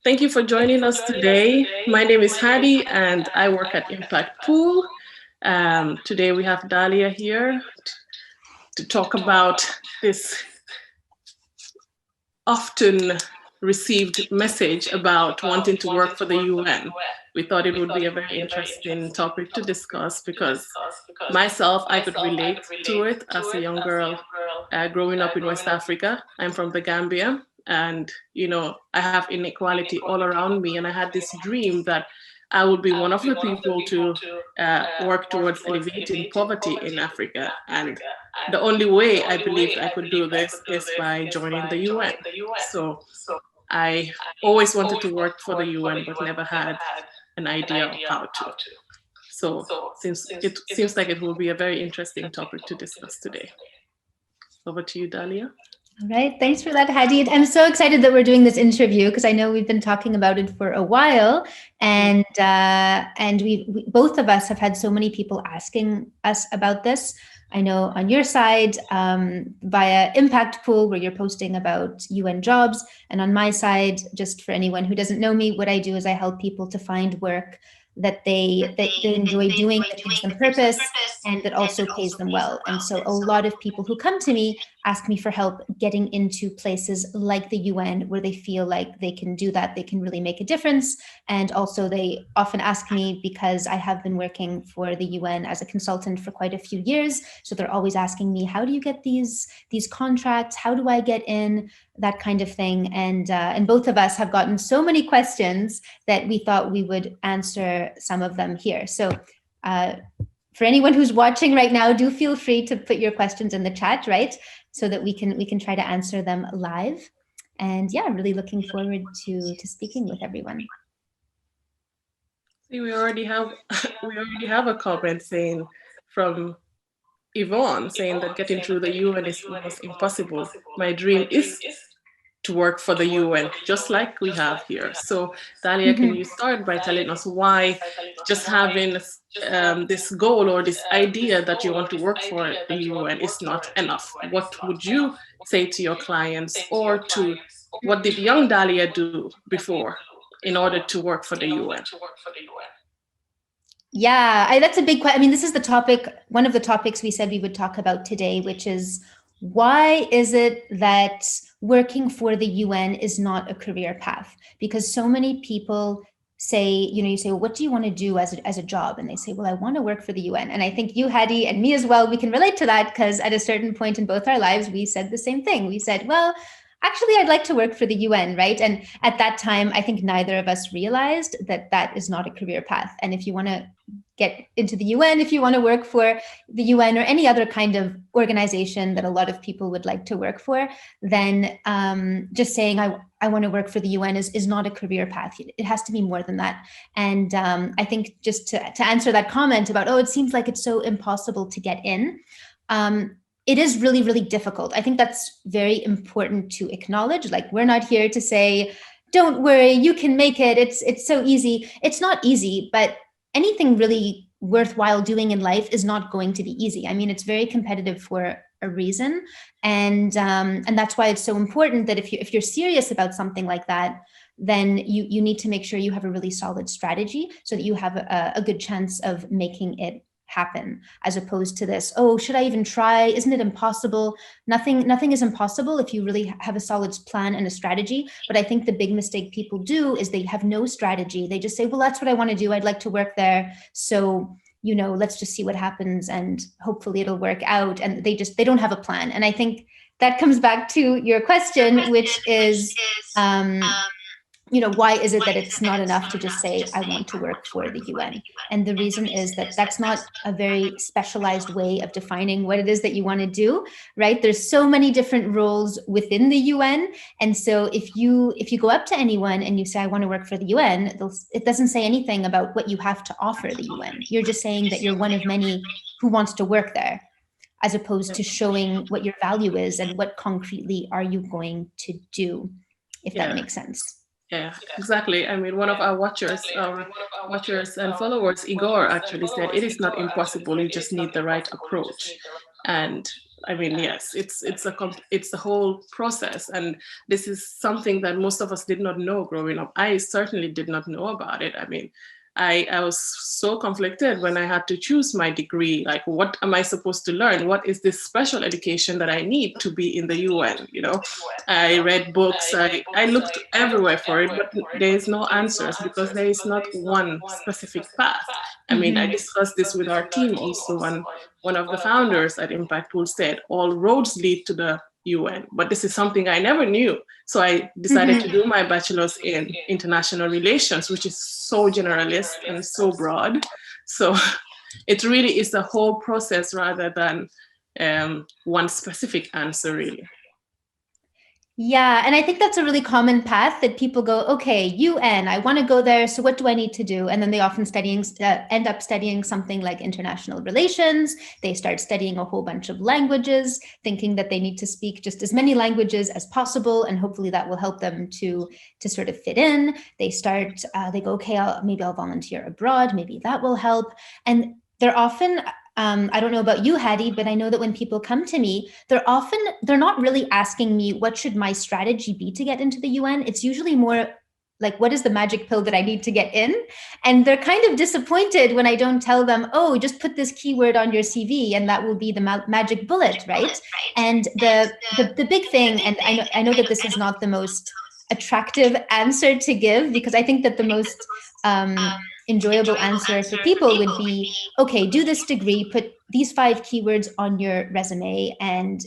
Thank you for joining us today. My name is Hadi and I work at Impact Pool. Today we have Dalia here to talk about this often received message about wanting to work for the UN. We thought it would be a very interesting topic to discuss because myself, I could relate to it as a young girl growing up in West Africa. I'm from the Gambia, and I have inequality all around me, and I had this dream that I would be one of the people to work towards alleviating poverty in Africa. And the only way I believed I could do this is by joining the UN. So I always wanted to work for the UN, but never had an idea of how to. So since it seems like it will be a very interesting topic to discuss today. Over to you, Dalia. All right, thanks for that, Hadi. I'm so excited that we're doing this interview because I know we've been talking about it for a while, and we both of us have had so many people asking us about this. I know on your side via Impact Pool, where you're posting about UN jobs, and on my side, just for anyone who doesn't know me, what I do is I help people to find work that they enjoy doing, that gives them purpose, and that also pays them well. And so a lot of people who come to me ask me for help getting into places like the UN where they feel like they can do that, they can really make a difference. And also they often ask me because I have been working for the UN as a consultant for quite a few years. So they're always asking me, how do you get these contracts? How do I get in? That kind of thing. And both of us have gotten so many questions that we thought we would answer some of them here. So for anyone who's watching right now, do feel free to put your questions in the chat, right? So that we can try to answer them live. And yeah, I'm really looking forward to speaking with everyone. See, we already have a comment saying from Yvonne saying that getting through the UN is almost impossible. My dream is to work for the UN, just like we have here. So, Dalia, can you start by telling us why just having this goal or this idea that you want to work for the UN is not enough? What would you say to your clients, or to what did young Dalia do before in order to work for the UN? Yeah, that's a big question. I mean, this is the topic, one of the topics we said we would talk about today, which is why is it that working for the UN is not a career path? Because so many people say, you say, well, what do you want to do as a job? And they say, well, I want to work for the UN. And I think you, Hadi, and me as well, we can relate to that because at a certain point in both our lives, we said the same thing. We said, well, actually, I'd like to work for the UN, right? And at that time, I think neither of us realized that that is not a career path. And if you want to get into the UN, if you want to work for the UN or any other kind of organization that a lot of people would like to work for, then just saying I want to work for the UN is not a career path. It has to be more than that. And I think just to answer that comment about, it seems like it's so impossible to get in, it is really, really difficult. I think that's very important to acknowledge. Like, we're not here to say, don't worry, you can make it. It's so easy. It's not easy, but anything really worthwhile doing in life is not going to be easy. I mean, it's very competitive for a reason. And that's why it's so important that if you're serious about something like that, then you need to make sure you have a really solid strategy so that you have a good chance of making it happen, as opposed to this, should I even try? Isn't it impossible? Nothing is impossible if you really have a solid plan and a strategy. But I think the big mistake people do is they have no strategy. They just say, well, that's what I want to do. I'd like to work there. So, let's just see what happens and hopefully it'll work out. And they don't have a plan. And I think that comes back to your question, which is, why is it that it's not enough to just say, I want to work for the UN? And the reason is that that's not a very specialized way of defining what it is that you want to do, right? There's so many different roles within the UN. And so if you go up to anyone and you say, I want to work for the UN, it doesn't say anything about what you have to offer the UN. You're just saying that you're one of many who wants to work there, as opposed to showing what your value is and what concretely are you going to do, if that makes sense. Yeah, exactly. I mean, one of our watchers and followers, Igor, actually said, it is not impossible. You just need the right approach. And I mean, yes, it's the whole process, and this is something that most of us did not know growing up. I certainly did not know about it. I mean, I was so conflicted when I had to choose my degree. Like, what am I supposed to learn? What is this special education that I need to be in the UN? You know, I read books. I looked everywhere for it, but there is no answers because there is not one specific path. I mean, I discussed this with our team also, and one of the founders at Impact Pool said, all roads lead to the UN. But this is something I never knew. So I decided to do my bachelor's in international relations, which is so generalist and so broad. So it really is the whole process rather than one specific answer, really. Yeah, and I think that's a really common path that people go, okay, UN, I want to go there. So what do I need to do? And then they often end up studying something like international relations. They start studying a whole bunch of languages, thinking that they need to speak just as many languages as possible, and hopefully that will help them to sort of fit in. They go, okay, maybe I'll volunteer abroad. Maybe that will help. And they're often I don't know about you, Hattie, but I know that when people come to me, they're not really asking me what should my strategy be to get into the UN. It's usually more like, what is the magic pill that I need to get in? And they're kind of disappointed when I don't tell them, oh, just put this keyword on your CV and that will be the magic bullet, right? And the big thing, and I know that this is not the most attractive answer to give, because I think that the most enjoyable answer for people would be, okay, do this degree, put these 5 keywords on your resume, and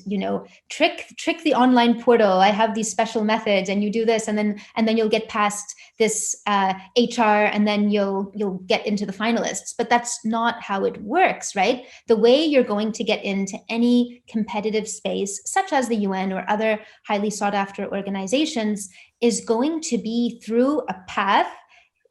trick the online portal. I have these special methods, and you do this, and then you'll get past this HR, and then you'll get into the finalists. But that's not how it works, right? The way you're going to get into any competitive space, such as the UN or other highly sought after organizations, is going to be through a path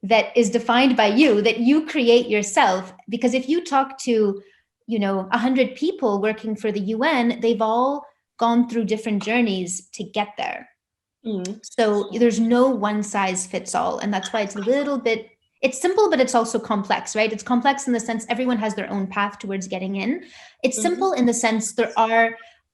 that is defined by you, that you create yourself. Because if you talk to 100 people working for the UN, they've all gone through different journeys to get there. So there's no one size fits all, and that's why it's simple, but it's also complex, right? It's complex in the sense everyone has their own path towards getting in. It's simple in the sense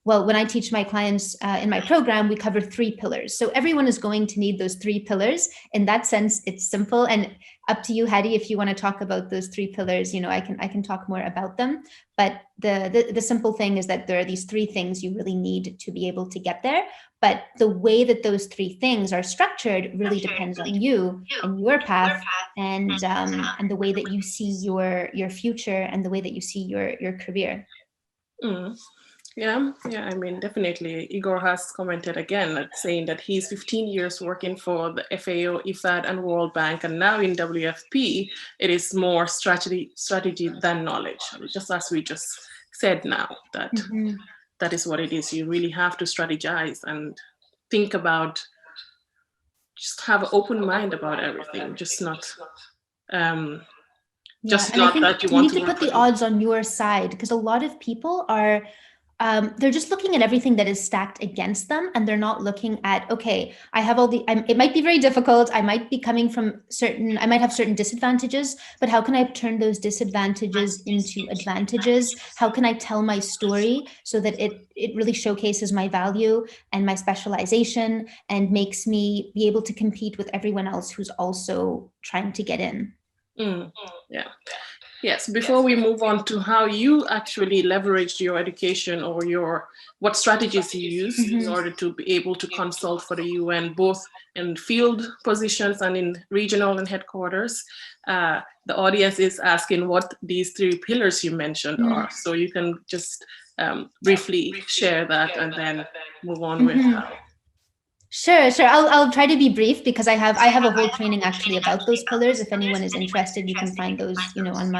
when I teach my clients in my program, we cover 3 pillars. So everyone is going to need those 3 pillars. In that sense, it's simple. And up to you, Hattie, if you want to talk about those 3 pillars, I can talk more about them. But the simple thing is that there are these 3 things you really need to be able to get there. But the way that those 3 things are structured really depends on you and your path, and the way that you see your future, and the way that you see your career. Yeah, I mean, definitely. Igor has commented again, saying that he's 15 years working for the FAO, IFAD, and World Bank, and now in WFP, it is more strategy than knowledge. Just as we just said now, that is what it is. You really have to strategize and think about, just have an open mind about everything, just not just not that you want need to put the odds on your side, because a lot of people are they're just looking at everything that is stacked against them, and they're not looking at, okay, I have it might be very difficult. I might have certain disadvantages, but how can I turn those disadvantages into advantages? How can I tell my story so that it really showcases my value and my specialization, and makes me be able to compete with everyone else who's also trying to get in? Yeah. Yes, before we move on to how you actually leveraged your education, or what strategies you used in order to be able to consult for the UN, both in field positions and in regional and headquarters, the audience is asking what these 3 pillars you mentioned are. So you can just briefly share that and then move on with how. Sure. I'll try to be brief, because I have a whole training actually about those pillars. If anyone is interested, you can find those, on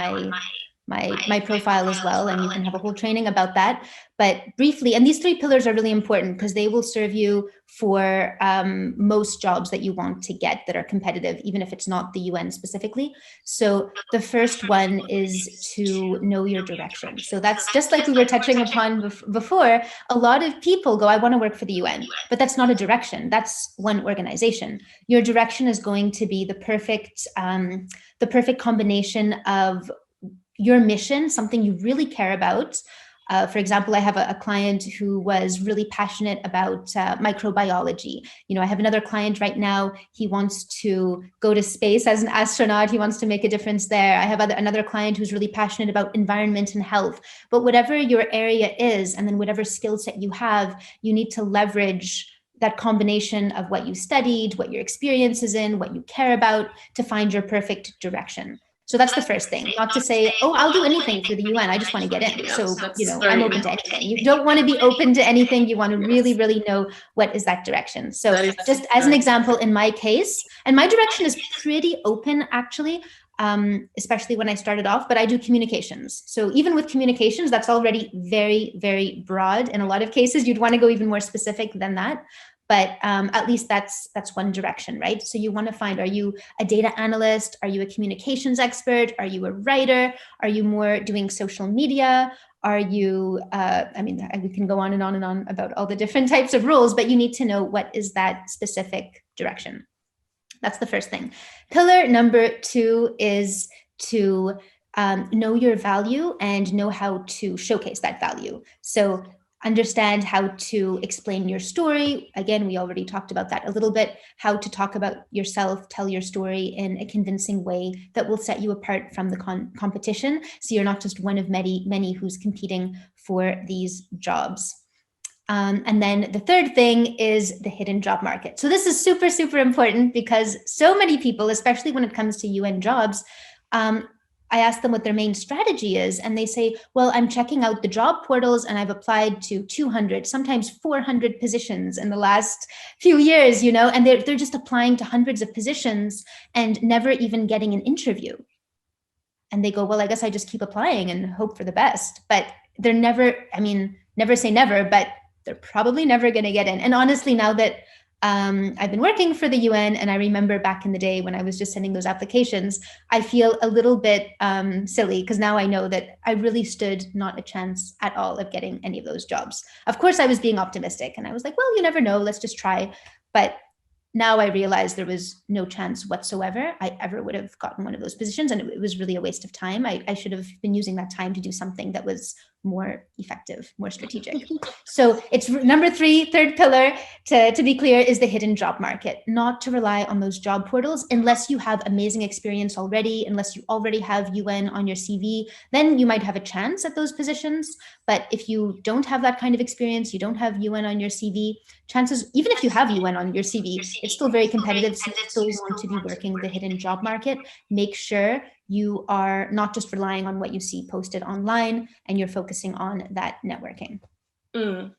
my profile as well, and you can have a whole training about that. But briefly, and these 3 pillars are really important because they will serve you for most jobs that you want to get that are competitive, even if it's not the UN specifically. So the first one is to know your direction. So that's just like we were touching upon before. A lot of people go, I want to work for the UN, but that's not a direction. That's one organization. Your direction is going to be the perfect combination of your mission, something you really care about, For example, I have a client who was really passionate about microbiology. I have another client right now. He wants to go to space as an astronaut. He wants to make a difference there. I have another client who's really passionate about environment and health. But whatever your area is, and then whatever skill set you have, you need to leverage that combination of what you studied, what your experience is in, what you care about, to find your perfect direction. So that's the first thing, not to say, oh, I'll do anything for the UN. I just want to get in. Yeah, So, that's I'm very open to anything. You don't want to be open to anything. You want to really, really know what is that direction. So that is just as an example, in my case, and my direction is pretty open, actually, especially when I started off, but I do communications. So even with communications, that's already very, very broad. In a lot of cases, you'd want to go even more specific than that. But at least that's one direction, right? So you want to find, are you a data analyst? Are you a communications expert? Are you a writer? Are you more doing social media? Are you, we can go on and on and on about all the different types of roles, but you need to know what is that specific direction. That's the first thing. Pillar number 2 is to know your value and know how to showcase that value. So understand how to explain your story. Again, we already talked about that a little bit, how to talk about yourself, tell your story in a convincing way that will set you apart from the competition. So you're not just one of many who's competing for these jobs. And then the third thing is the hidden job market. So this is super, super important because so many people, especially when it comes to UN jobs, I ask them what their main strategy is, and they say, well, I'm checking out the job portals and I've applied to 200, sometimes 400 positions in the last few years, and they're just applying to hundreds of positions and never even getting an interview. And they go, well, I guess I just keep applying and hope for the best. But they're never say never, but they're probably never going to get in. And honestly, now that I've been working for the UN, and I remember back in the day when I was just sending those applications, I feel a little bit silly because now I know that I really stood not a chance at all of getting any of those jobs. Of course, I was being optimistic and I was like, well, you never know, let's just try. But now I realize there was no chance whatsoever I ever would have gotten one of those positions. And it was really a waste of time. I should have been using that time to do something that was more effective, more strategic. So it's number 3, third pillar, to be clear, is the hidden job market. Not to rely on those job portals unless you have amazing experience already, unless you already have UN on your CV, then you might have a chance at those positions. But if you don't have that kind of experience, you don't have UN on your CV, chances, even if you have UN on your CV, it's still very competitive. So you still want to be working the hidden job market. Make sure you are not just relying on what you see posted online and you're focusing on that networking. No,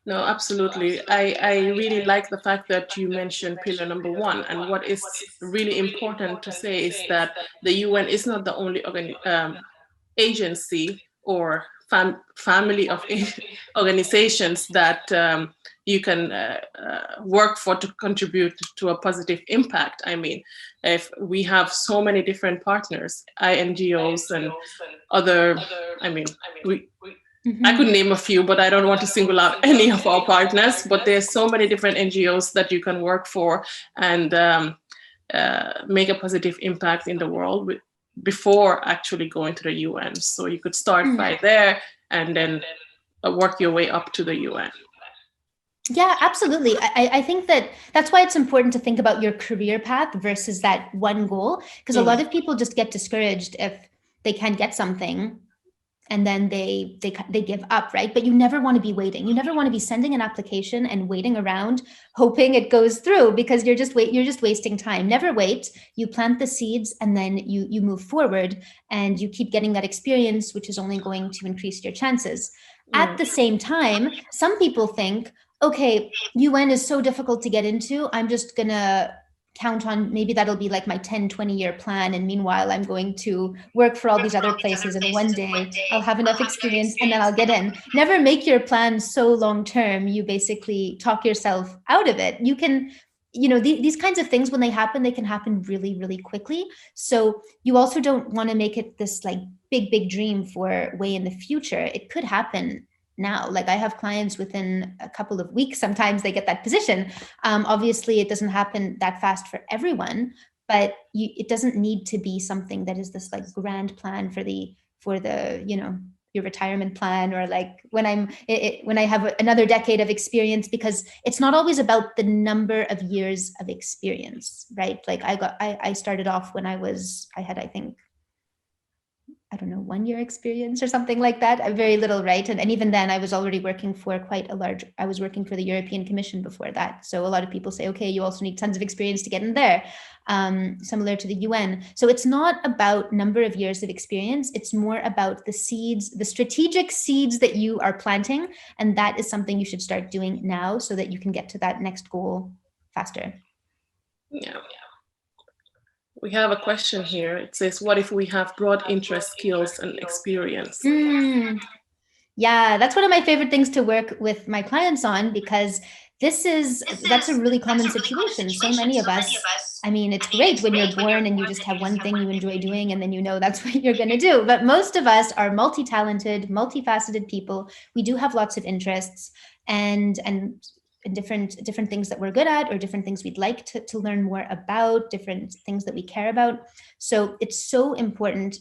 absolutely. I really like the fact that you mentioned pillar number 1. And what is really important to say is that the UN is not the only agency or family of organizations that you can work for to contribute to a positive impact. I mean, if we have so many different partners, INGOs and other, I could name a few, but I don't want to single out any of our partners. But there's so many different NGOs that you can work for and make a positive impact in the world before actually going to the UN. So you could start by there and then work your way up to the UN. Yeah, absolutely. I think that's why it's important to think about your career path versus that one goal, because a lot of people just get discouraged if they can't get something and then they give up, right? But you never want to be waiting. You never want to be sending an application and waiting around hoping it goes through, because you're just wasting time. Never wait. You plant the seeds and then you move forward and you keep getting that experience, which is only going to increase your chances. At the same time, some people think, okay, UN is so difficult to get into, I'm just gonna count on, maybe that'll be like my 10-20 year plan, and meanwhile I'm going to work for all these other places, and one day I'll have enough experience and then I'll get in. Never make your plan so long term you basically talk yourself out of it. You can, these kinds of things, when they can happen really, really quickly. So you also don't want to make it this like big dream for way in the future. It could happen now. Like I have clients within a couple of weeks, sometimes they get that position. Obviously it doesn't happen that fast for everyone, but it doesn't need to be something that is this like grand plan for the your retirement plan, or like when when I have another decade of experience, because it's not always about the number of years of experience, right? Like I started off when I had, I think, I don't know, 1 year experience or something like that, very little, right? And even then I was already working for I was working for the European Commission before that. So a lot of people say, okay, you also need tons of experience to get in there, similar to the UN. So it's not about number of years of experience. It's more about the seeds, the strategic seeds that you are planting. And that is something you should start doing now so that you can get to that next goal faster. Yeah. We have a question here. It says, what if we have broad interest, skills, and experience? Yeah, that's one of my favorite things to work with my clients on, because that's a really common situation. So many of us, I mean, it's great when you're born and you just have one thing you enjoy doing and then you know that's what you're going to do. But most of us are multi-talented, multifaceted people. We do have lots of interests and different things that we're good at, or different things we'd like to learn more about, different things that we care about. So it's so important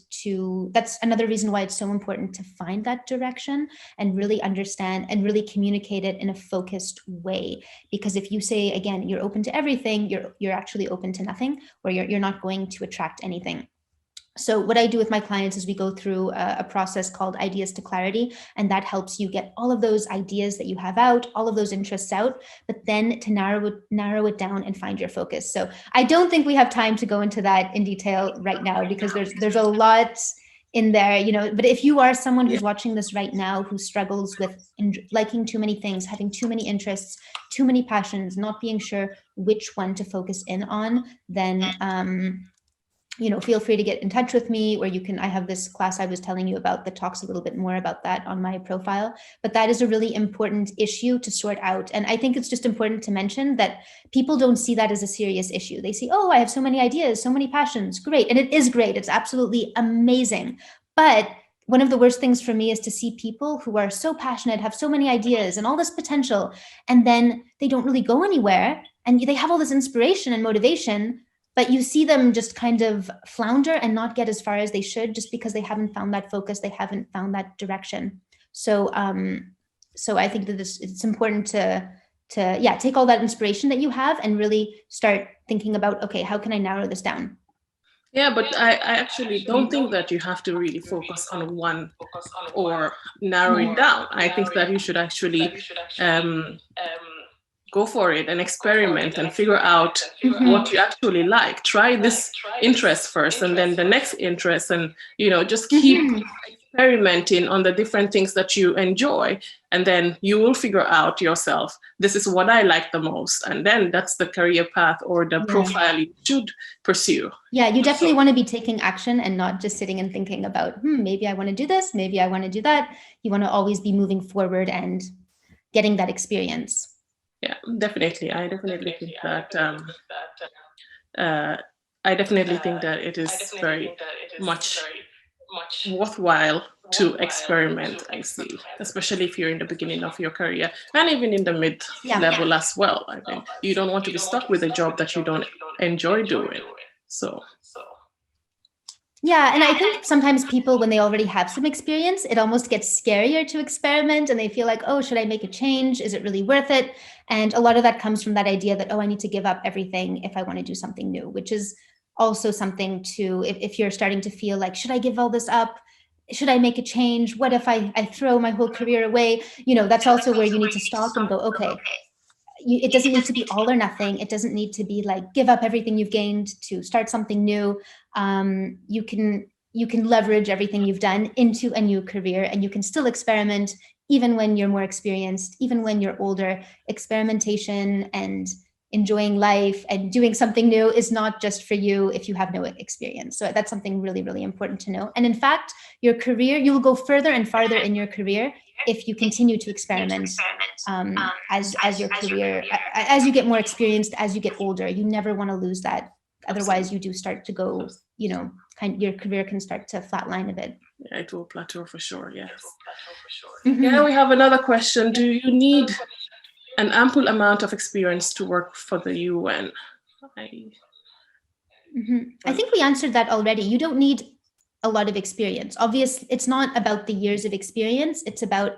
that's another reason why it's so important to find that direction and really understand and really communicate it in a focused way. Because if you say, again, you're open to everything, you're actually open to nothing, or you're not going to attract anything. So what I do with my clients is we go through a process called Ideas to Clarity, and that helps you get all of those ideas that you have out, all of those interests out, but then to narrow it down and find your focus. So I don't think we have time to go into that in detail right now, because there's a lot in there, but if you are someone who's watching this right now who struggles with liking too many things, having too many interests, too many passions, not being sure which one to focus in on, then feel free to get in touch with me, or I have this class I was telling you about that talks a little bit more about that on my profile. But that is a really important issue to sort out. And I think it's just important to mention that people don't see that as a serious issue. They see, oh, I have so many ideas, so many passions. Great. And it is great. It's absolutely amazing. But one of the worst things for me is to see people who are so passionate, have so many ideas and all this potential, and then they don't really go anywhere. And they have all this inspiration and motivation, but you see them just kind of flounder and not get as far as they should, just because they haven't found that focus, they haven't found that direction. So I think that it's important to take all that inspiration that you have and really start thinking about, okay, how can I narrow this down? Yeah, but I actually don't think that you have to really focus on one or narrow it down. I think that you should actually go for it and experiment and figure out what you actually like. Try this interest first, and then the next interest, and just keep experimenting on the different things that you enjoy, and then you will figure out yourself, this is what I like the most, and then that's the career path or the profile you should pursue. Yeah, you definitely want to be taking action and not just sitting and thinking about, maybe I want to do this, maybe I want to do that. You want to always be moving forward and getting that experience. Yeah, definitely. I definitely think that it is very much worthwhile to experiment, I see, especially if you're in the beginning of your career, and even in the mid-level as well. I mean, you don't want to be stuck with a job that you don't enjoy doing. So yeah, and I think sometimes people, when they already have some experience, it almost gets scarier to experiment, and they feel like, oh, should I make a change? Is it really worth it? And a lot of that comes from that idea that, oh, I need to give up everything if I want to do something new, which is also something to, if you're starting to feel like, should I give all this up? Should I make a change? What if I throw my whole career away? That's also where you need to stop and go, okay, it doesn't need to be all or nothing. It doesn't need to be like, give up everything you've gained to start something new. You can leverage everything you've done into a new career, and you can still experiment even when you're more experienced, even when you're older. Experimentation and enjoying life and doing something new is not just for you if you have no experience. So that's something really, really important to know. And in fact, your career, you will go further and farther in your career if you continue to experiment as your career, as you get more experienced, as you get older. You never want to lose that. Otherwise, you do start to go, your career can start to flatline a bit. Yeah, it will plateau for sure. Yes. Yeah, we have another question. Do you need an ample amount of experience to work for the UN? I think we answered that already. You don't need a lot of experience. Obviously, it's not about the years of experience. It's about,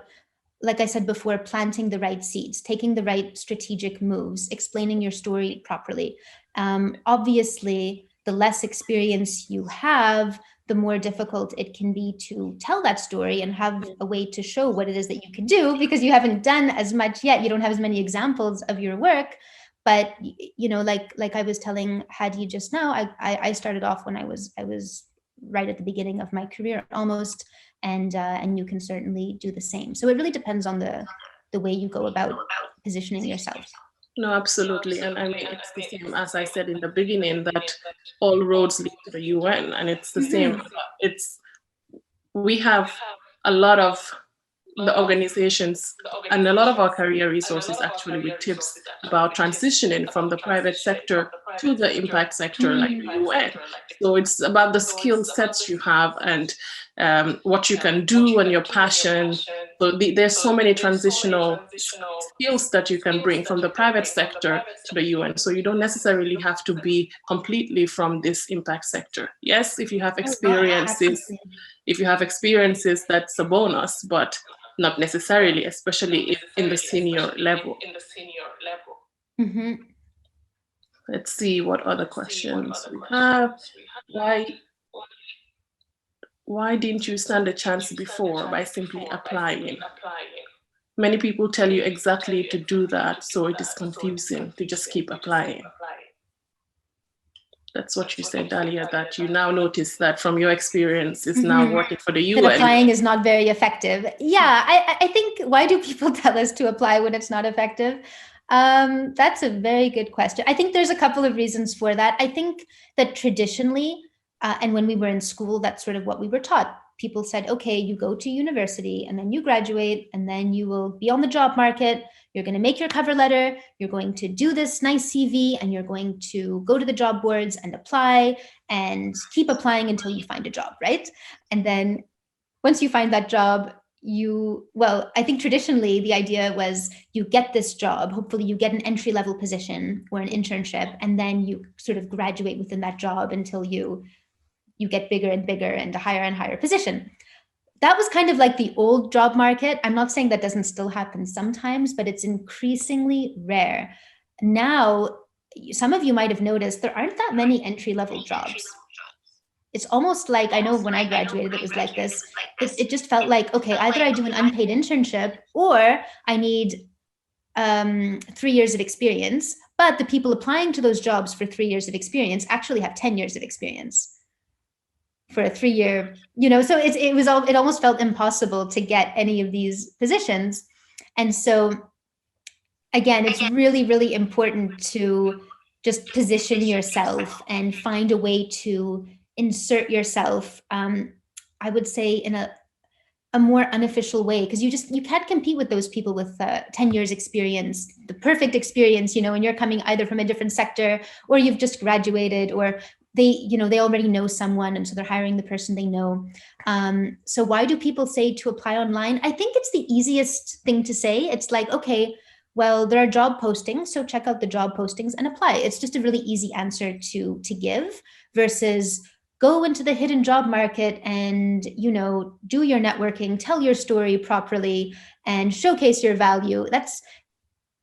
like I said before, planting the right seeds, taking the right strategic moves, explaining your story properly. Obviously, the less experience you have, the more difficult it can be to tell that story and have a way to show what it is that you can do, because you haven't done as much yet. You don't have as many examples of your work. But like I was telling Hadi just now, I started off when I was right at the beginning of my career almost, and you can certainly do the same. So it really depends on the way you go about positioning yourself. No, absolutely. And I mean, it's the same as I said in the beginning that all roads lead to the UN, and it's the same. Mm-hmm. It's we have a lot of the organizations and a lot of our career resources actually with tips about transitioning from the private sector to the impact sector like the UN. So it's about the skill sets you have and what you can do and your passion. So there's so many transitional skills that you can bring from the private sector to the UN. So you don't necessarily have to be completely from this impact sector. Yes, Oh, yeah, absolutely. if you have experiences, that's a bonus, but not necessarily, especially if in the senior level. Mm-hmm. Let's see what other questions we have. Why why didn't you stand a chance before by simply applying? Many people tell you exactly to do that, so it is confusing to just keep applying. That's what you said, Dahlia, that you now notice that from your experience is now Mm-hmm. working for the That UN. applying is not very effective. Yeah, I think, why do people tell us to apply when it's not effective? That's a very good question. I think there's a couple of reasons for that. I think that traditionally, and when we were in school, that's sort of what we were taught. People said, okay, you go to university and then you graduate and then you will be on the job market. You're going to make your cover letter. You're going to do this nice CV and you're going to go to the job boards and apply and keep applying until you find a job, right? And then once you find that job, I think traditionally the idea was you get this job, hopefully you get an entry level position or an internship, and then you sort of graduate within that job until you get bigger and bigger and a and higher position. That was kind of like the old job market. I'm not saying that doesn't still happen sometimes, but it's increasingly rare. Now, some of you might have noticed there aren't that many entry level jobs. It's almost like, I know when I graduated, it was like this. It just felt like, okay, either I do an unpaid internship or I need 3 years of experience. But the people applying to those jobs for 3 years of experience actually have 10 years of experience for a 3 year, so it almost felt impossible to get any of these positions. And so again, it's really, really important to just position yourself and find a way to insert yourself, I would say, in a more unofficial way, because you can't compete with those people with 10 years experience, the perfect experience, and you're coming either from a different sector or you've just graduated, or they already know someone and so they're hiring the person they know. So why do people say to apply online? I think it's the easiest thing to say. It's like, okay, well, there are job postings, so check out the job postings and apply. It's just a really easy answer to give, versus go into the hidden job market and do your networking, tell your story properly and showcase your value. That's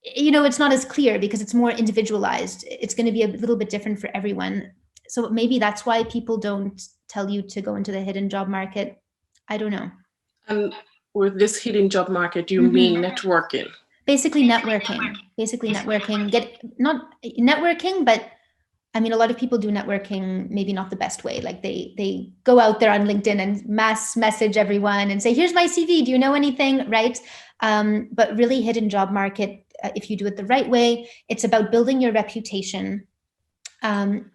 it's not as clear because it's more individualized. It's going to be a little bit different for everyone. So maybe that's why people don't tell you to go into the hidden job market. I don't know. And with this hidden job market, you mean networking? Basically networking. Get not networking, but I mean, a lot of people do networking, maybe not the best way. Like they go out there on LinkedIn and mass message everyone and say, here's my CV. Do you know anything? Right. But really hidden job market, if you do it the right way, it's about building your reputation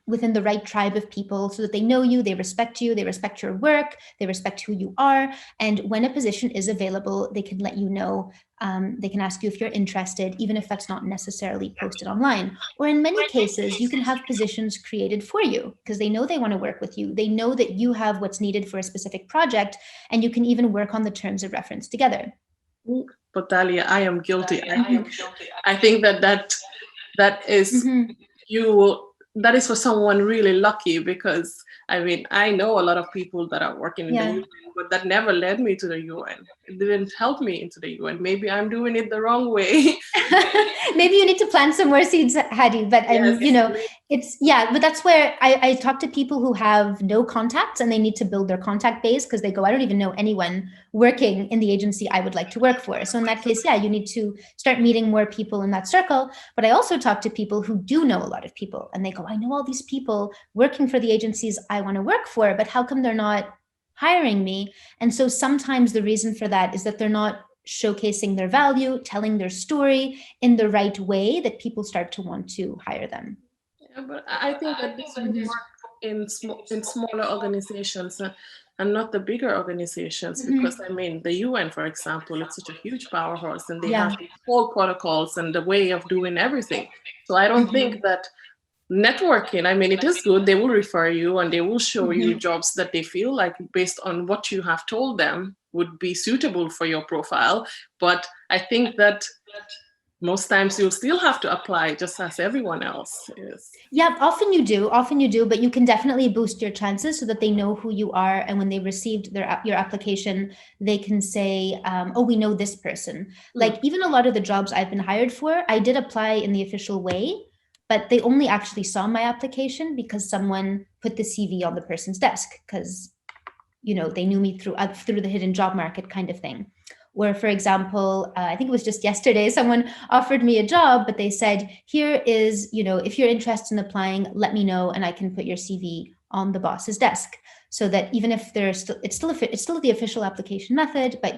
within the right tribe of people so that they know you, they respect your work, they respect who you are. And when a position is available, they can let you know. They can ask you if you're interested, even if that's not necessarily posted online. Or in many cases, you can have positions created for you because they know they want to work with you. They know that you have what's needed for a specific project, and you can even work on the terms of reference together. But Dahlia, I am guilty. I think that is you that is for someone really lucky, because I mean, I know a lot of people that are working in the Yeah. UN, but that never led me to the UN. It didn't help me into the UN. Maybe I'm doing it the wrong way. Maybe you need to plant some more seeds, Hadi. But Yes. it's yeah. But that's where I talk to people who have no contacts and they need to build their contact base because they go, I don't even know anyone working in the agency I would like to work for. So in that case, yeah, you need to start meeting more people in that circle. But I also talk to people who do know a lot of people and they go, I know all these people working for the agencies I want to work for, but how come they're not hiring me? And so sometimes the reason for that is that they're not showcasing their value, telling their story in the right way that people start to want to hire them. Yeah, but I think that this would Mhm. work in smaller organizations, and not the bigger organizations, because Mhm. I mean, the UN, for example, it's such a huge powerhouse, and they have Yeah. whole protocols and the way of doing everything. So I don't think Mhm. that networking, I mean, it is good. They will refer you and they will show you Mhm. jobs that they feel like, based on what you have told them, would be suitable for your profile. But I think that most times you'll still have to apply just as everyone else is. Yeah, often you do, but you can definitely boost your chances so that they know who you are, and when they received your application, they can say, "Oh, we know this person." Mm. Like even a lot of the jobs I've been hired for, I did apply in the official way, but they only actually saw my application because someone put the CV on the person's desk because they knew me through the hidden job market kind of thing. Or for example, I think it was just yesterday, someone offered me a job, but they said, here is, if you're interested in applying, let me know and I can put your CV on the boss's desk. So that even if it's still the official application method, but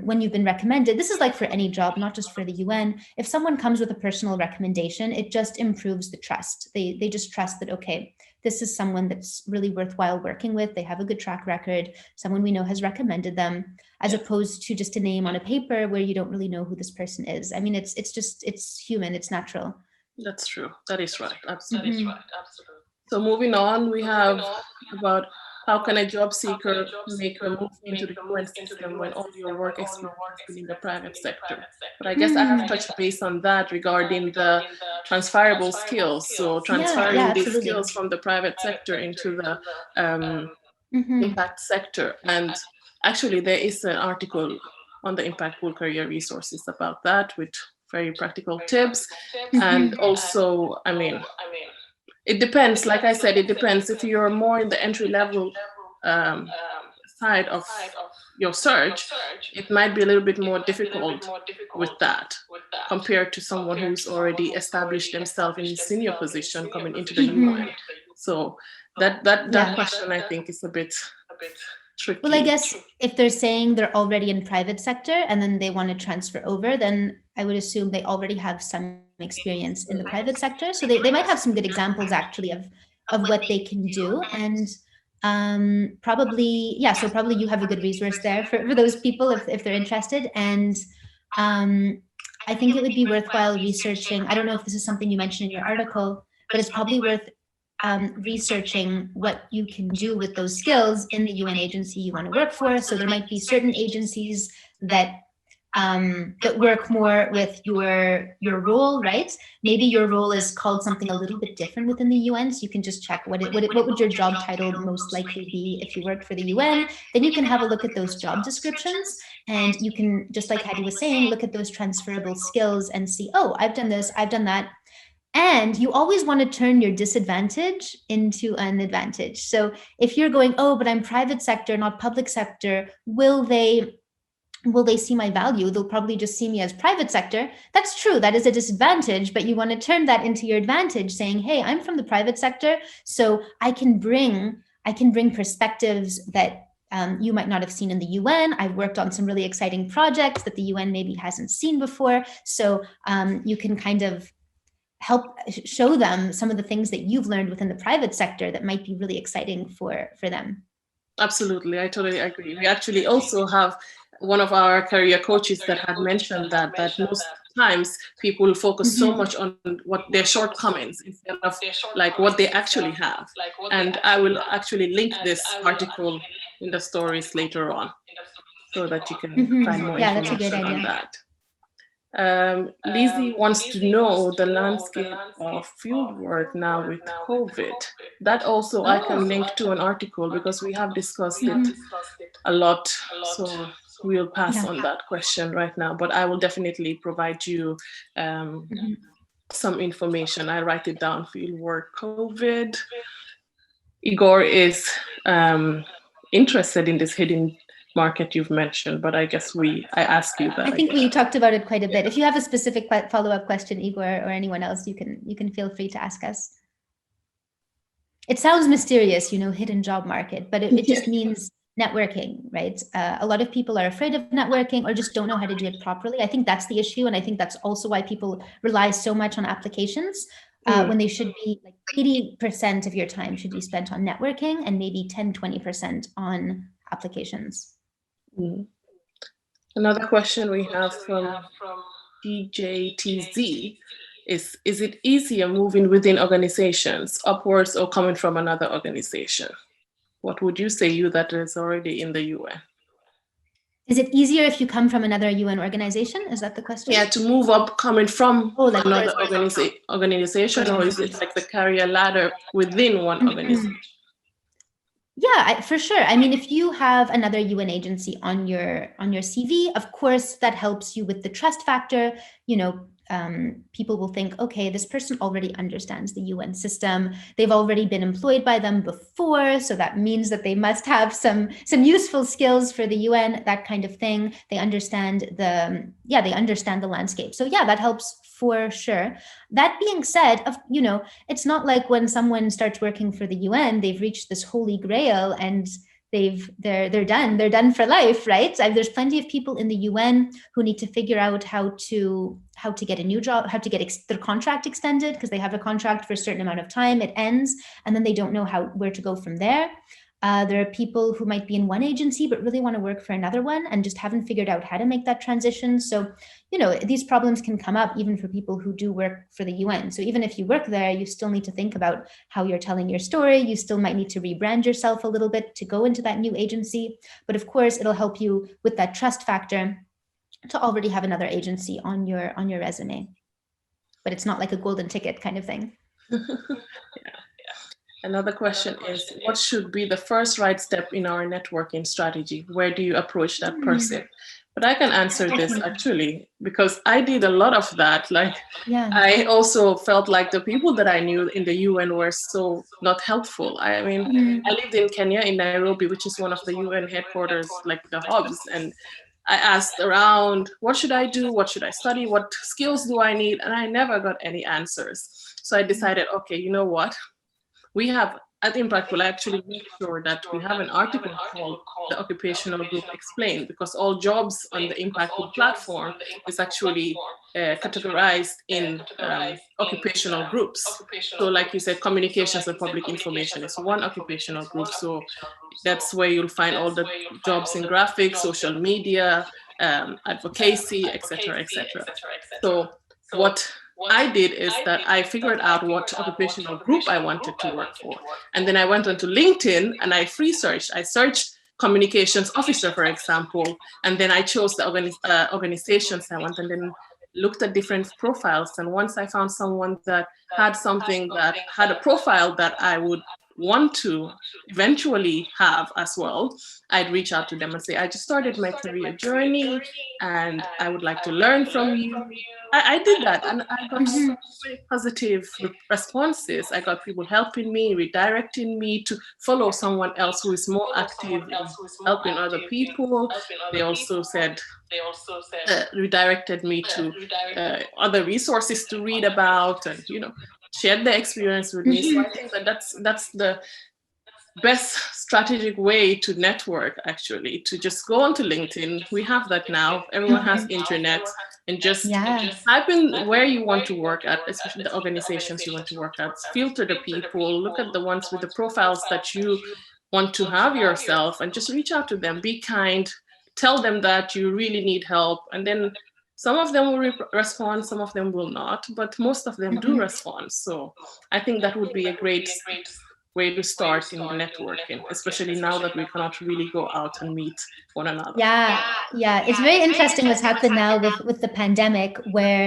when you've been recommended, this is like for any job, not just for the UN. If someone comes with a personal recommendation, it just improves the trust. They just trust that, okay, this is someone that's really worthwhile working with. They have a good track record. Someone we know has recommended them, as Yeah, opposed to just a name on a paper where you don't really know who this person is. I mean, it's human, it's natural. that's true. That is right. Absolutely. Mhm. So moving on, we have about how can a job seeker make the move into the UN system when all your work experience has been in the private sector? But I guess I have Mm. touched base on that regarding the transferable skills. So Yeah, yeah, transferring these absolutely. skills from the private sector into the Hmm. impact sector. And actually, there is an article on the Impact Pool Career Resources about that, with very practical tips. And Hmm. also, I mean, it depends. Like I said, it depends. If you're more in the entry level um, side of your search, it might be a little bit more difficult with that, compared to someone who's already established themselves in his senior position coming into the Hmm. UN. So that Yeah. question, I think, is a bit Well, I tricky. guess if they're saying they're already in private sector and then they want to transfer over, then I would assume they already have some experience in the private sector. So they might have some good examples actually of what they can do. And probably, yeah, so probably you have a good resource there for those people if they're interested. And um, I think it would be worthwhile researching. I don't know if this is something you mentioned in your article, but it's probably worth researching what you can do with those skills in the UN agency you want to work for. So there might be certain agencies that work more with your role, right? Maybe your role is called something a little bit different within the UN, so you can just check what would your job title most likely be if you worked for the UN. Then you can have a look at those job descriptions, and you can, just like Hadi was saying, look at those transferable skills and see, oh, I've done this, I've done that. And you always want to turn your disadvantage into an advantage. So if you're going, oh, but I'm private sector, not public sector, will they see my value? They'll probably just see me as private sector. That's true. That is a disadvantage, but you want to turn that into your advantage, saying, hey, I'm from the private sector, so I can bring perspectives that you might not have seen in the UN. I've worked on some really exciting projects that the UN maybe hasn't seen before. So you can kind of help show them some of the things that you've learned within the private sector that might be really exciting for them. Absolutely, I totally agree. We actually also have one of our career coaches that had mentioned that most times people focus so Mhm. much on what their shortcomings instead of like what they actually have. And I will actually link this article in the stories later on so that you can find Mhm. more Yeah, that's a good information on idea. that. Lizzie wants to know the landscape of field work now with COVID. That also I can Oh. link to an article because we have discussed it Mhm. a lot. So we'll pass Yeah. on that question right now, but I will definitely provide you um, Mhm. some information. I write it down, field work COVID. Igor is um, interested in this hidden market you've mentioned, but I guess I asked you I that, I think guess. we talked about it quite a bit. If you have a specific follow-up question, Igor, or anyone else, you can feel free to ask us. It sounds mysterious, hidden job market, but it just means networking, right? A lot of people are afraid of networking or just don't know how to do it properly. I think that's the issue. And I think that's also why people rely so much on applications when they should be like 80% of your time should be spent on networking and maybe 10-20% on applications. Mm. Another question we have from GJTZ is it easier moving within organizations, upwards or coming from another organization? What would you say, you that is already in the UN? Is it easier if you come from another UN organization? Is that the question? Yeah, to move up coming from Oh, like another organization, or is it like the career ladder within one organization? Yeah, for sure. I mean, if you have another UN agency on your CV, of course, that helps you with the trust factor. People will think, okay, this person already understands the UN system. They've already been employed by them before, so that means that they must have some useful skills for the UN, that kind of thing. They understand the landscape. So yeah, that helps for sure. That being said, it's not like when someone starts working for the UN, they've reached this holy grail and they're done for life, right? There's plenty of people in the UN who need to figure out how to get a new job, how to get their contract extended, because they have a contract for a certain amount of time, it ends, and then they don't know where to go from there. There are people who might be in one agency but really want to work for another one and just haven't figured out how to make that transition. So, these problems can come up even for people who do work for the UN. So even if you work there, you still need to think about how you're telling your story. You still might need to rebrand yourself a little bit to go into that new agency. But of course, it'll help you with that trust factor to already have another agency on your resume. But it's not like a golden ticket kind of thing. Yeah. Another question is, what should be the first right step in our networking strategy? Where do you approach that person? But I can answer this actually, because I did a lot of that. Like, Yeah. I also felt like the people that I knew in the UN were so not helpful. I mean, I lived in Kenya, in Nairobi, which is one of the UN headquarters, like the hubs. And I asked around, what should I do? What should I study? What skills do I need? And I never got any answers. So I decided, okay, you know what? We have at Impact will actually make sure that we have an article called the Occupational Group Explained, because all jobs on the Impact Group platform is actually categorized in occupational groups. So like you said, communications and public information is one occupational group. So that's where you'll find all the jobs in graphics, social media, advocacy, etc., etc. So what I did is that I figured out what occupational group I wanted to work for. And then I went onto LinkedIn and I free searched. I searched communications officer, for example, and then I chose the organizations I want, and then looked at different profiles. And once I found someone that had something that had a profile that I would want to eventually have as well, I'd reach out to them and say, I just started my career journey and I would like to learn from you. I did that and I got so many positive responses. I got people helping me, redirecting me to follow someone else who is more active in helping other people. They also said, redirected me to other resources to read about, and shared their experience with me. So I think that that's the best strategic way to network, actually, to just go onto LinkedIn. We have that now, everyone has internet, and just type in where you want to work at, especially the organizations you want to work at, filter the people, look at the ones with the profiles that you want to have yourself, and just reach out to them, be kind, tell them that you really need help, and then some of them will respond, some of them will not, but most of them do respond. So I think that would be a great way to start in the networking, especially now that we cannot really go out and meet one another. Yeah. It's very interesting what's happened now with the pandemic, where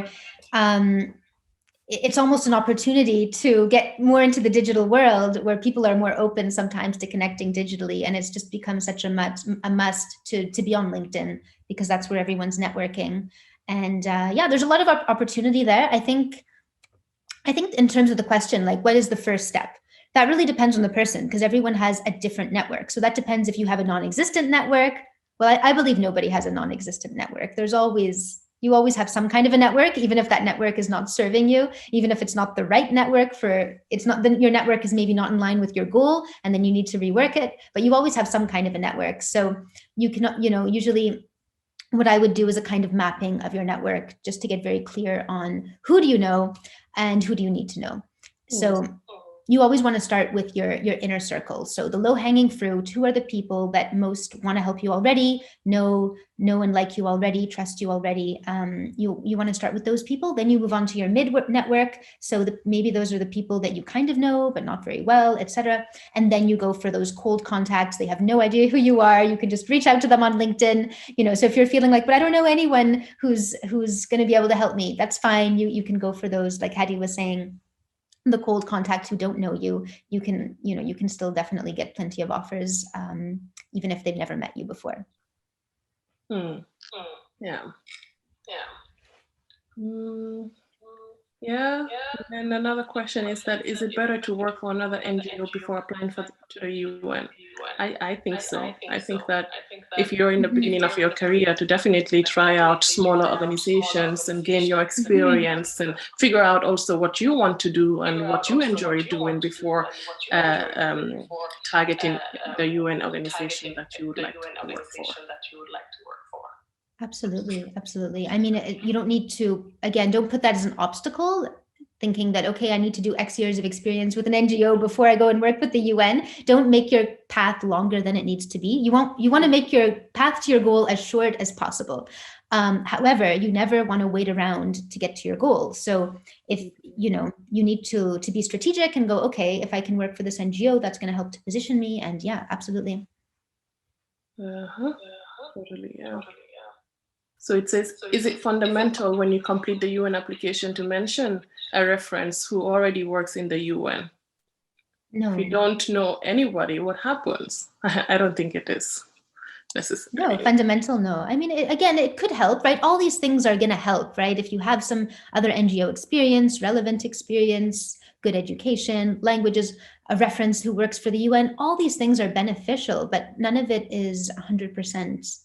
it's almost an opportunity to get more into the digital world, where people are more open sometimes to connecting digitally, and it's just become such a must to be on LinkedIn, because that's where everyone's networking. And there's a lot of opportunity there. I think in terms of the question, like, what is the first step? That really depends on the person, because everyone has a different network. So that depends if you have a non-existent network. Well, I believe nobody has a non-existent network. You always have some kind of a network, even if that network is not serving you, even if it's not the right network your network is maybe not in line with your goal, and then you need to rework it, but you always have some kind of a network. So you can, usually what I would do is a kind of mapping of your network, just to get very clear on who do you know and who do you need to know. So you always want to start with your inner circle. So the low-hanging fruit, who are the people that most want to help you already, know and like you already, trust you already. You want to start with those people. Then you move on to your mid network. So maybe those are the people that you kind of know, but not very well, etc. And then you go for those cold contacts. They have no idea who you are. You can just reach out to them on LinkedIn. So if you're feeling like, but I don't know anyone who's going to be able to help me, that's fine. You can go for those, like Hadi was saying, the cold contacts who don't know you. You can still definitely get plenty of offers, even if they've never met you before. Yeah. Yeah. And another question is it better to work for another NGO before applying to the UN? I think so. I think that if you're in the beginning of your career, to definitely try out smaller organizations and gain your experience and figure out also what you want to do and what you enjoy doing before targeting the UN organization that you would like to work for. Absolutely. I mean, you don't need to, again, don't put that as an obstacle, thinking that, okay, I need to do X years of experience with an NGO before I go and work with the UN. Don't make your path longer than it needs to be. You want to make your path to your goal as short as possible. However, you never want to wait around to get to your goal. So if, you need to be strategic and go, okay, if I can work for this NGO, that's going to help to position me. And yeah, absolutely. Totally, yeah. So it says, is it fundamental when you complete the UN application to mention a reference who already works in the UN? No. If you don't know anybody, what happens? I don't think it is necessary. No, fundamental, no. I mean, it could help, right? All these things are going to help, right? If you have some other NGO experience, relevant experience, good education, languages, a reference who works for the UN, all these things are beneficial, but none of it is 100%.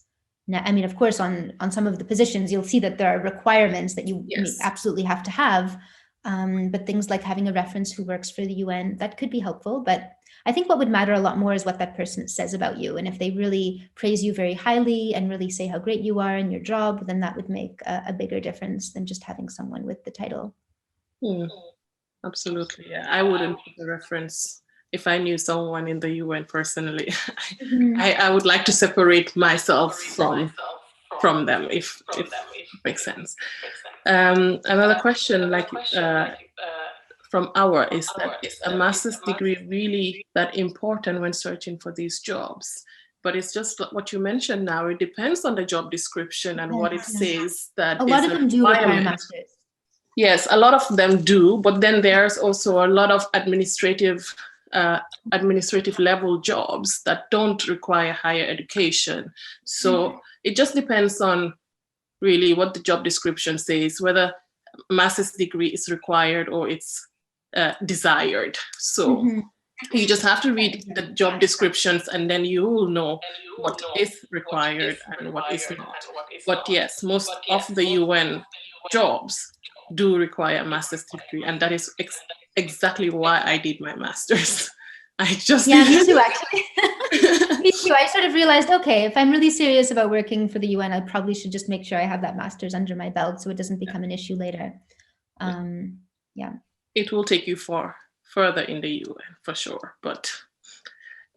I mean, of course, on some of the positions, you'll see that there are requirements that you absolutely have to have. But things like having a reference who works for the UN, that could be helpful. But I think what would matter a lot more is what that person says about you. And if they really praise you very highly and really say how great you are in your job, then that would make a bigger difference than just having someone with the title. Absolutely. Yeah. I wouldn't put a reference if I knew someone in the UN personally. I would like to separate myself from them, if it makes sense. Another question, from is that, is a master's degree really that important when searching for these jobs? But it's just what you mentioned now. It depends on the job description and what it says that a lot of them do require masters. Yes, a lot of them do, but then there's also a lot of administrative level jobs that don't require higher education. So it just depends on really what the job description says, whether master's degree is required or it's desired. So you just have to read the job descriptions, and then you will know what is required and what is not. But yes, most of the UN jobs do require a master's degree, and that is exactly why I did my master's. Me too, actually. Me too. I sort of realized, okay, if I'm really serious about working for the UN, I probably should just make sure I have that master's under my belt so it doesn't become an issue later. It will take you further in the UN for sure, but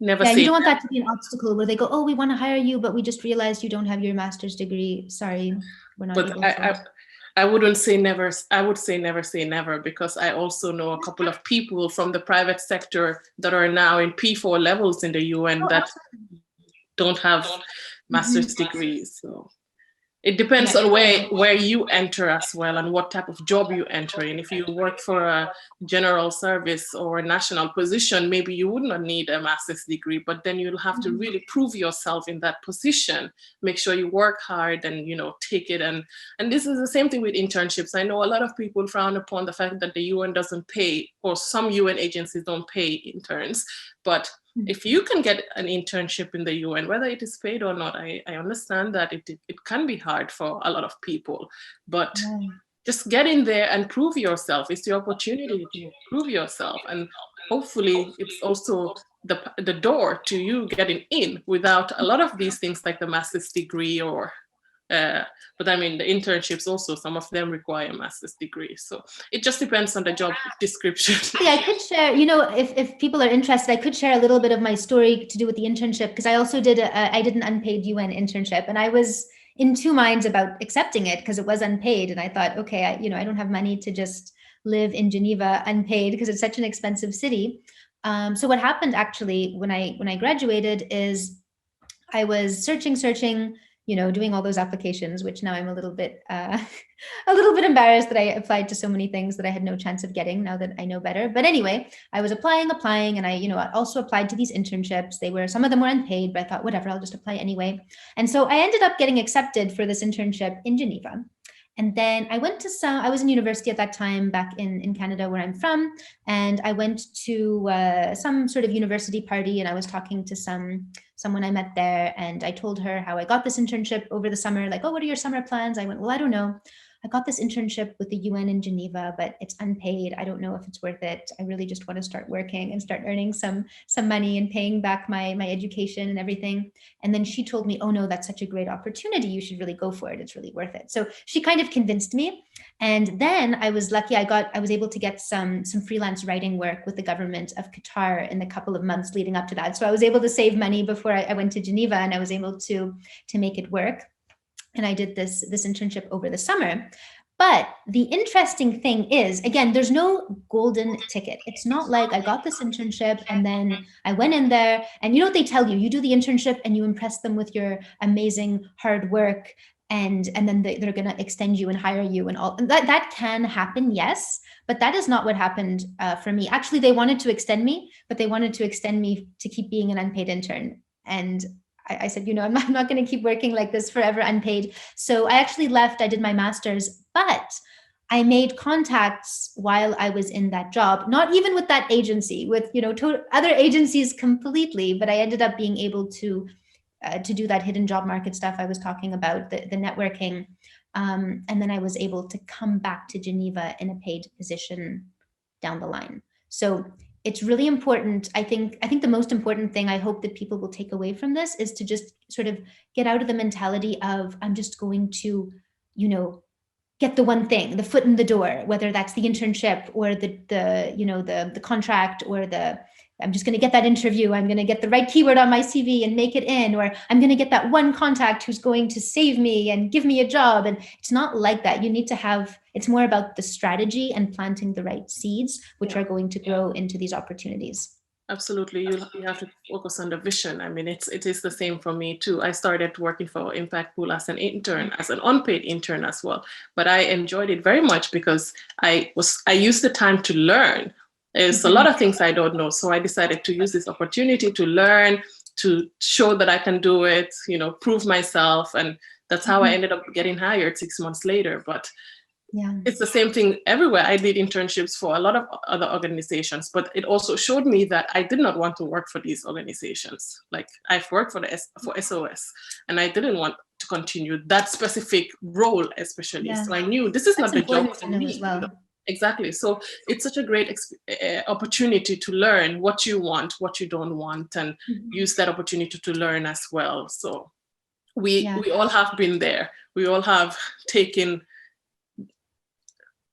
never. You don't want that to be an obstacle where they go, oh, we want to hire you, but we just realized you don't have your master's degree. Sorry, we're not able to. I wouldn't say never. I would say never say never, because I also know a couple of people from the private sector that are now in P4 levels in the UN Oh, that absolutely. don't have Mhm. master's degrees. So it depends Yeah. on where you enter as well, and what type of job you enter in. If you work for a general service or a national position, maybe you would not need a master's degree, but then you'll have to Mhm. really prove yourself in that position. Make sure you work hard and, you know, take it. And this is the same thing with internships. I know a lot of people frown upon the fact that the UN doesn't pay, or some UN agencies don't pay interns, but if you can get an internship in the UN, whether it is paid or not, I understand that it can be hard for a lot of people, but Yeah. just get in there and prove yourself. It's the opportunity to prove yourself. And hopefully it's also the door to you getting in without a lot of these things like the master's degree or uh, but I mean, the internships also, some of them require a master's degree. So it just depends on the job description. Yeah, I could share, if people are interested, I could share a little bit of my story to do with the internship, because I also I did an unpaid UN internship, and I was in two minds about accepting it because it was unpaid. And I thought, okay, I don't have money to just live in Geneva unpaid because it's such an expensive city. So what happened actually when I graduated is I was searching, doing all those applications, which now I'm a little bit a little bit embarrassed that I applied to so many things that I had no chance of getting now that I know better. But anyway, I was applying, and I also applied to these internships. Some of them were unpaid, but I thought, whatever, I'll just apply anyway. And so I ended up getting accepted for this internship in Geneva. And then I was in university at that time back in Canada, where I'm from. And I went to some sort of university party, and I was talking to someone I met there. And I told her how I got this internship over the summer, like, oh, what are your summer plans? I went, well, I don't know. I got this internship with the UN in Geneva, but it's unpaid. I don't know if it's worth it. I really just want to start working and start earning some money and paying back my education and everything. And then she told me, oh no, that's such a great opportunity. You should really go for it. It's really worth it. So she kind of convinced me. And then I was lucky. I was able to get some freelance writing work with the government of Qatar in the couple of months leading up to that. So I was able to save money before I went to Geneva, and I was able to make it work. And I did this internship over the summer. But the interesting thing is, again, there's no golden ticket. It's not like I got this internship and then I went in there, and what they tell you, you do the internship and you impress them with your amazing hard work, and then they're going to extend you and hire you and all. And that can happen, yes, but that is not what happened for me. Actually, they wanted to extend me, but they wanted to extend me to keep being an unpaid intern. And I said, I'm not going to keep working like this forever unpaid. So I actually left. I did my master's, but I made contacts while I was in that job, not even with that agency, with other agencies completely. But I ended up being able to do that hidden job market stuff I was talking about, the networking, and then I was able to come back to Geneva in a paid position down the line. So it's really important. I think the most important thing I hope that people will take away from this is to just sort of get out of the mentality of, I'm just going to, get the one thing, the foot in the door, whether that's the internship or the contract, or I'm just going to get that interview. I'm going to get the right keyword on my CV and make it in, or I'm going to get that one contact who's going to save me and give me a job. And it's not like that. You need to it's more about the strategy and planting the right seeds, which are going to grow into these opportunities. Absolutely. You have to focus on the vision. I mean, it is the same for me too. I started working for Impact Pool as an intern, as an unpaid intern as well. But I enjoyed it very much because I used the time to learn. There's a lot of things I don't know. So I decided to use this opportunity to learn, to show that I can do it, prove myself. And that's how I ended up getting hired 6 months later. But Yeah. it's the same thing everywhere. I did internships for a lot of other organizations, but it also showed me that I did not want to work for these organizations. Like, I've worked for SOS, and I didn't want to continue that specific role, especially. Yeah. So I knew this is That's not the job important for to know me. as well. Exactly. So it's such a great opportunity to learn what you want, what you don't want, and use that opportunity to learn as well. So we all have been there. We all have taken,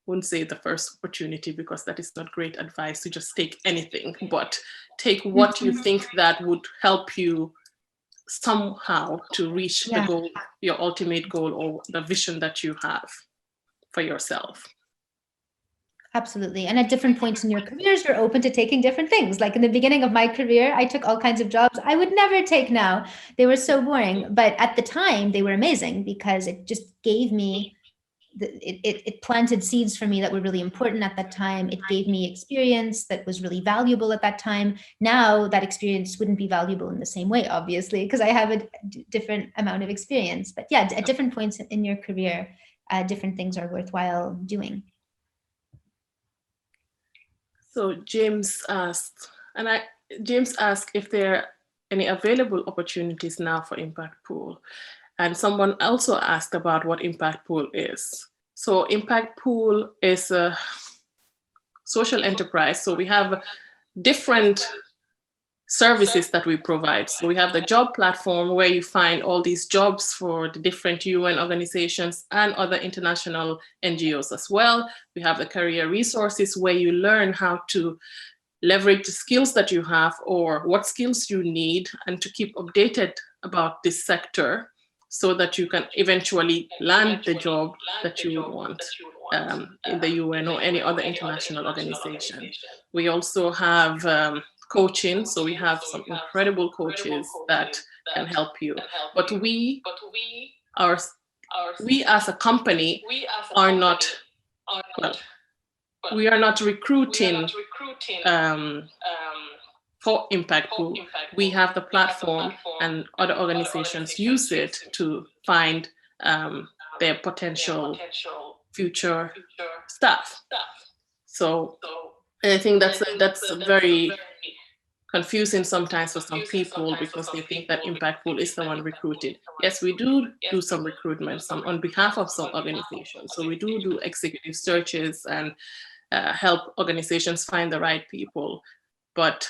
wouldn't say the first opportunity, because that is not great advice to just take anything, but take what you think that would help you somehow to reach the goal, your ultimate goal, or the vision that you have. for yourself. Absolutely. And at different points in your careers, you're open to taking different things. Like in the beginning of my career, I took all kinds of jobs I would never take now. They were so boring. But at the time, they were amazing because it just gave me, it planted seeds for me that were really important at that time. It gave me experience that was really valuable at that time. Now that experience wouldn't be valuable in the same way, obviously, because I have a different amount of experience. But yeah, at different points in your career, different things are worthwhile doing. So James asked if there are any available opportunities now for Impact Pool. And someone also asked about what Impact Pool is. So Impact Pool is a social enterprise. So we have different services that we provide. So we have the job platform where you find all these jobs for the different UN organizations and other international NGOs as well. We have the career resources where you learn how to leverage the skills that you have or what skills you need and to keep updated about this sector so that you can eventually land the job that you would want in the UN or any other international organization. We also have coaching. So we have some incredible coaches that can help you. But we as a company are not, well, we are not recruiting for Impact Pool. We have the platform and other organizations use it to find their potential future staff. So I think that's very confusing sometimes for some people because they think that Impact Pool is the one recruited. Yes, we do some recruitment on behalf of some organizations. So we do executive searches and help organizations find the right people. But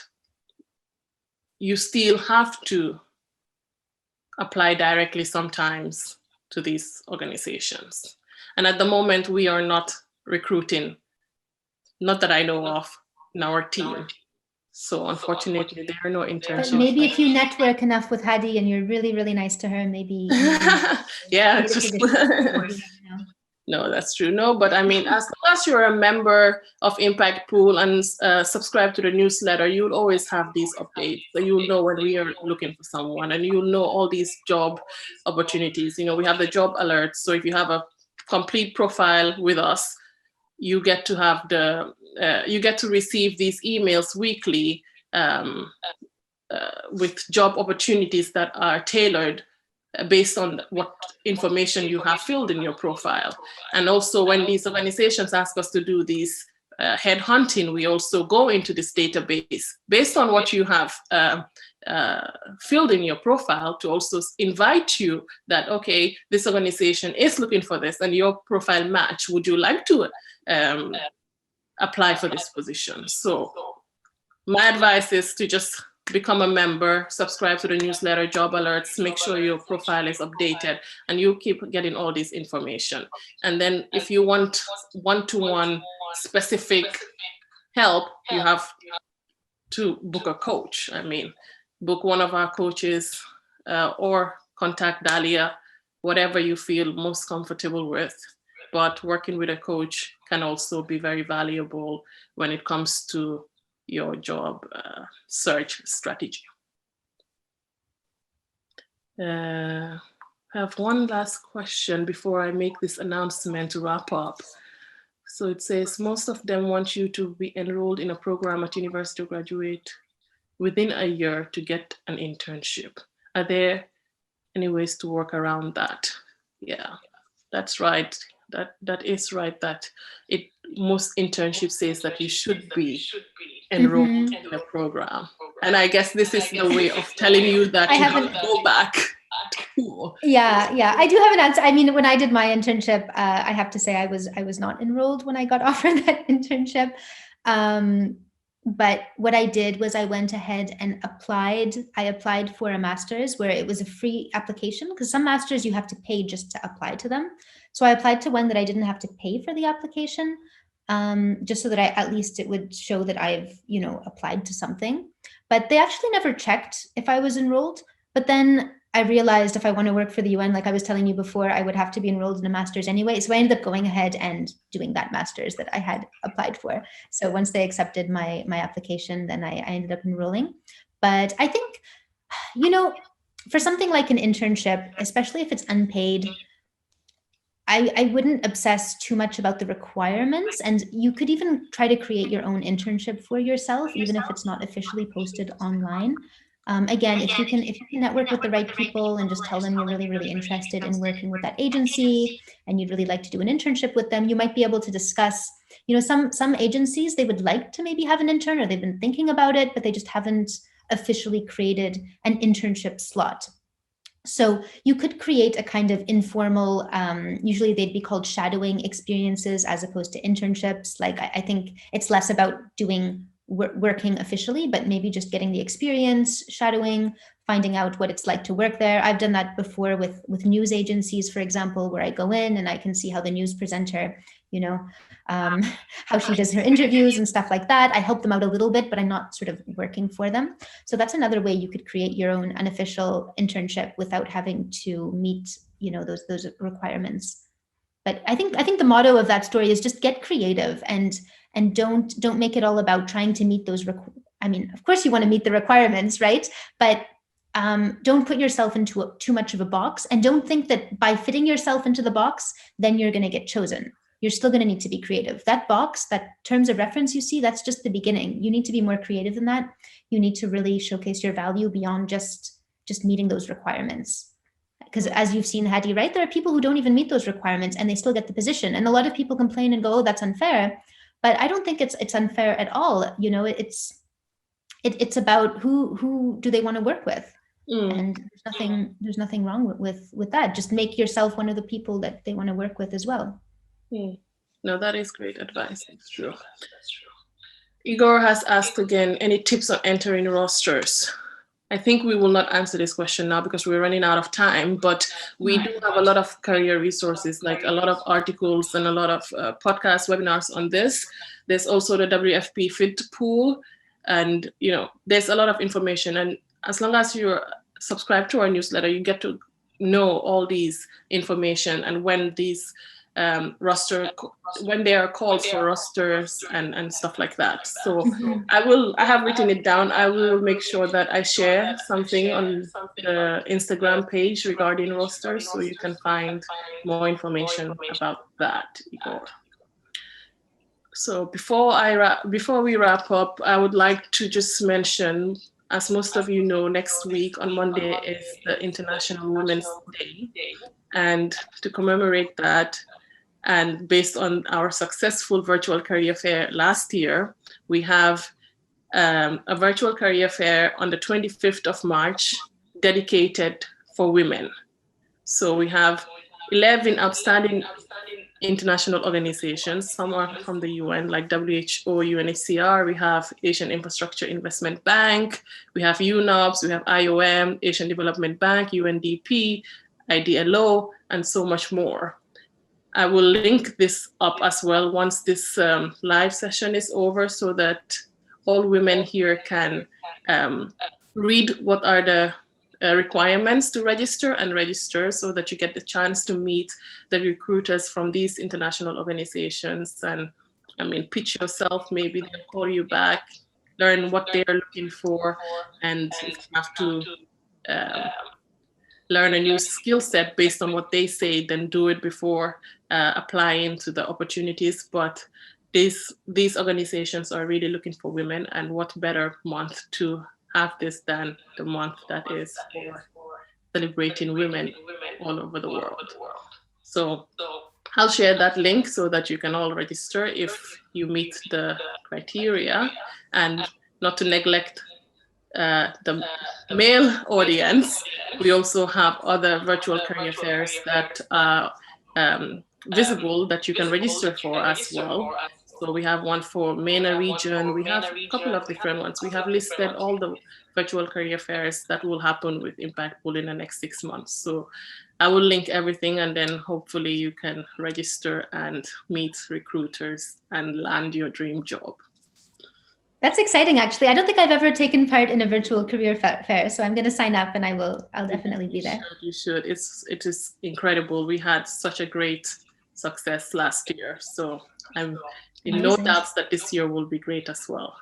you still have to apply directly sometimes to these organizations. And at the moment, we are not recruiting, not that I know of, in our team. So unfortunately, there are no internships. But maybe if you network enough with Hadi and you're really, really nice to her, maybe yeah, no, that's true. No, but I mean, as long as you're a member of Impact Pool and subscribe to the newsletter, you'll always have these updates. So you'll know when we are looking for someone and you'll know all these job opportunities. You know, we have the job alerts. So if you have a complete profile with us, you get to have you get to receive these emails weekly with job opportunities that are tailored based on what information you have filled in your profile. And also when these organizations ask us to do these headhunting, we also go into this database based on what you have filled in your profile to also invite you that, okay, this organization is looking for this and your profile match. Would you like to apply for this position? So my advice is to just become a member, subscribe to the newsletter, job alerts, make sure your profile is updated and you keep getting all this information. And then if you want one-to-one specific help, you have to book a coach. I mean, book one of our coaches or contact Dahlia, whatever you feel most comfortable with. But working with a coach can also be very valuable when it comes to your job search strategy. I have one last question before I make this announcement to wrap up. So it says, most of them want you to be enrolled in a program at university or graduate within a year to get an internship. Are there any ways to work around that? Yeah, that's right. That is right, that most internships says that you should be enrolled in a program. And I guess this is the way of telling you that you have to go back. Yeah, I do have an answer. I mean, when I did my internship, I have to say I was not enrolled when I got offered that internship. But what I did was I went ahead and applied. I applied for a master's where it was a free application, because some masters you have to pay just to apply to them. So I applied to one that I didn't have to pay for the application, just so that at least it would show that I've, applied to something. But they actually never checked if I was enrolled. But then I realized if I want to work for the UN, like I was telling you before, I would have to be enrolled in a master's anyway. So I ended up going ahead and doing that master's that I had applied for. So once they accepted my application, then I ended up enrolling. But I think, you know, for something like an internship, especially if it's unpaid, I wouldn't obsess too much about the requirements. And you could even try to create your own internship for yourself, even if it's not officially posted online. Again, if you can network with the right people and just tell them you're really, really interested in working with that agency and you'd really like to do an internship with them, you might be able to discuss, some agencies, they would like to maybe have an intern or they've been thinking about it, but they just haven't officially created an internship slot. So you could create a kind of informal, usually they'd be called shadowing experiences as opposed to internships. Like I think it's less about doing working officially, but maybe just getting the experience, shadowing, finding out what it's like to work there. I've done that before with news agencies, for example, where I go in and I can see how the news presenter, you know, um, how she does her interviews and stuff like that. I help them out a little bit, but I'm not sort of working for them. So that's another way you could create your own unofficial internship without having to meet, those requirements. But I think the motto of that story is just get creative and don't make it all about trying to meet those. I mean, of course you want to meet the requirements, right? But don't put yourself into too much of a box, and don't think that by fitting yourself into the box, then you're going to get chosen. You're still going to need to be creative. That box, that terms of reference you see, that's just the beginning. You need to be more creative than that. You need to really showcase your value beyond just meeting those requirements. Because as you've seen, Hadi, right, there are people who don't even meet those requirements and they still get the position. And a lot of people complain and go, "Oh, that's unfair." But I don't think it's unfair at all. It's about who do they want to work with. And there's nothing wrong with that. Just make yourself one of the people that they want to work with as well. No, that is great advice. It's true. Igor has asked again, any tips on entering rosters? I think we will not answer this question now because we're running out of time, but we do have a lot of career resources, like a lot of articles and a lot of podcast webinars on this. There's also the WFP Fit pool, and there's a lot of information. And as long as you're subscribed to our newsletter, you get to know all these information and when these when there are calls for rosters and stuff like that. So I have written it down. I will make sure that I share something on the Instagram page regarding rosters, so you can find more information about that, Igor. So before we wrap up, I would like to just mention, as most of you know, next week on Monday is the International Women's Day. And to commemorate that, and based on our successful virtual career fair last year, we have a virtual career fair on the 25th of March dedicated for women. So we have 11 outstanding international organizations. Some are from the UN, like WHO, UNHCR. We have Asian Infrastructure Investment Bank. We have UNOPS. We have IOM, Asian Development Bank, UNDP, IDLO, and so much more. I will link this up as well once this live session is over, so that all women here can read what are the requirements to register so that you get the chance to meet the recruiters from these international organizations. And pitch yourself, maybe they'll call you back, learn what they're looking for, and if you have to learn a new skill set based on what they say, then do it before applying to the opportunities. But these organizations are really looking for women, and what better month to have this than the month that is for celebrating women all over the world. So I'll share that link so that you can all register if you meet the criteria, and not to neglect the male audience. We also have other virtual career fairs that are visible that you can register for as well. So we have one for MENA region. We have a couple of different ones. We have listed all the virtual career fairs that will happen with Impact Pool in the next 6 months. So I will link everything, and then hopefully you can register and meet recruiters and land your dream job. That's exciting, actually. I don't think I've ever taken part in a virtual career fair, so I'm going to sign up and I'll definitely be there. You should. It is incredible. We had such a great success last year, so I'm in no Amazing. doubts that this year will be great as well.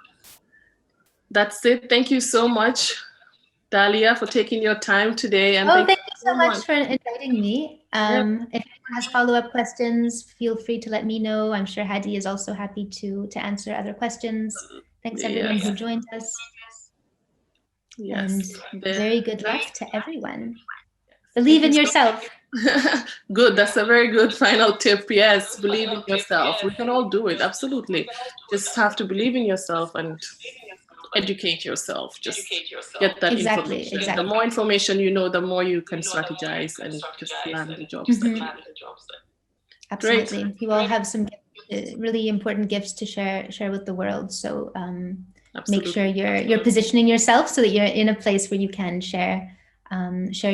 That's it. Thank you so much, Dahlia, for taking your time today, and Oh, thank thank you you so so much much. for inviting me. Yeah, If anyone has follow-up questions, feel free to let me know. I'm sure Hadi is also happy to answer other questions. Thanks everyone yes, who joined us, and yes. very good luck to everyone. Believe Thank you in so yourself. good. That's a very good final tip. Yes, believe in yourself. We can all do it. Absolutely. Just have to believe in yourself and educate yourself. Just get that Exactly, information. The exactly. more information you know, the more you can strategize and just land the jobs that you Mhm. need. Great. Absolutely. You all have some really important gifts to share with the world. So make sure Absolutely. you're positioning yourself so that you're in a place where you can share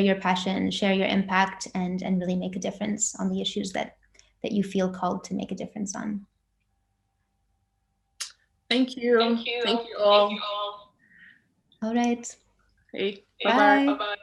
your passion, share your impact, and really make a difference on the issues that you feel called to make a difference on. Thank you. Thank you all. All right. Hey, bye bye. Bye.